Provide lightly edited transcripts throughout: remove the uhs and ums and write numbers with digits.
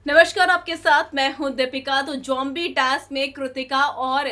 नमस्कार, आपके साथ मैं हूं दीपिका। तो जॉम्बी टास्क में कृतिका और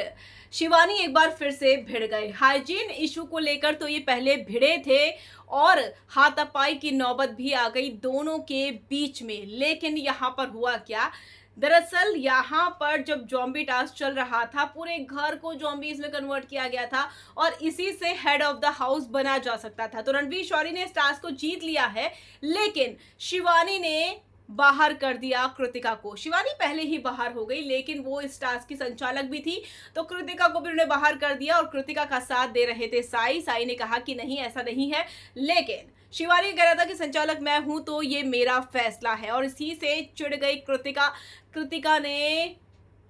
शिवानी एक बार फिर से भिड़ गए। हाइजीन इशू को लेकर तो ये पहले भिड़े थे और हाथापाई की नौबत भी आ गई दोनों के बीच में। लेकिन यहाँ पर हुआ क्या, दरअसल यहाँ पर जब जॉम्बी टास्क चल रहा था, पूरे घर को जॉम्बीज में कन्वर्ट किया गया था और इसी से हेड ऑफ द हाउस बना जा सकता था। तो रणवीर शौरी ने इस टास्क को जीत लिया है, लेकिन शिवानी ने बाहर कर दिया कृतिका को। शिवानी पहले ही बाहर हो गई, लेकिन वो इस टास्क की संचालक भी थी, तो कृतिका को भी उन्होंने बाहर कर दिया और कृतिका का साथ दे रहे थे साई। साई ने कहा कि नहीं, ऐसा नहीं है, लेकिन शिवानी कह रहा था कि संचालक मैं हूं तो ये मेरा फैसला है। और इसी से चिढ़ गई कृतिका। कृतिका ने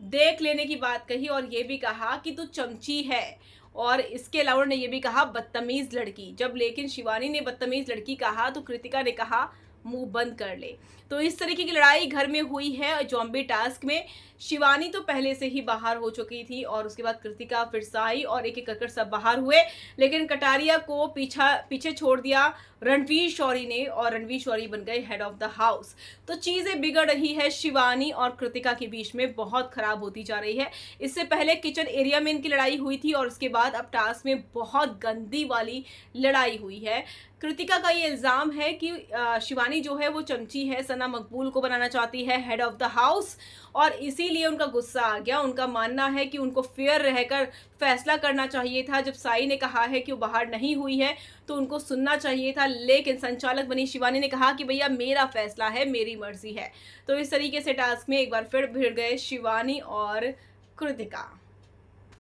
देख लेने की बात कही और ये भी कहा कि तू चमची है। और इसके अलावा उन्होंने ये भी कहा बदतमीज लड़की। जब लेकिन शिवानी ने बदतमीज लड़की कहा तो कृतिका ने कहा मुंह बंद कर ले। तो इस तरीके की लड़ाई घर में हुई है जॉम्बी टास्क में। शिवानी तो पहले से ही बाहर हो चुकी थी और उसके बाद कृतिका, फिर साई और एक एक कर सब बाहर हुए, लेकिन कटारिया को पीछे छोड़ दिया रणवीर शौरी ने और रणवीर शौरी बन गए हेड ऑफ द हाउस। तो चीजें बिगड़ रही है शिवानी और कृतिका के बीच में, बहुत खराब होती जा रही है। इससे पहले किचन एरिया में इनकी लड़ाई हुई थी और उसके बाद अब टास्क में बहुत गंदी वाली लड़ाई हुई है। कृतिका का ये इल्जाम है कि शिवानी जो है वो चमची है, सना मकबूल को बनाना चाहती है हेड ऑफ द हाउस और इसीलिए उनका गुस्सा आ गया। उनका मानना है कि उनको फेयर रहकर फैसला करना चाहिए था। जब साई ने कहा है कि वो बाहर नहीं हुई है तो उनको सुनना चाहिए था, लेकिन संचालक बनी शिवानी ने कहा कि भैया मेरा फैसला है, मेरी मर्जी है। तो इस तरीके से टास्क में एक बार फिर भिड़ गए शिवानी और कृतिका।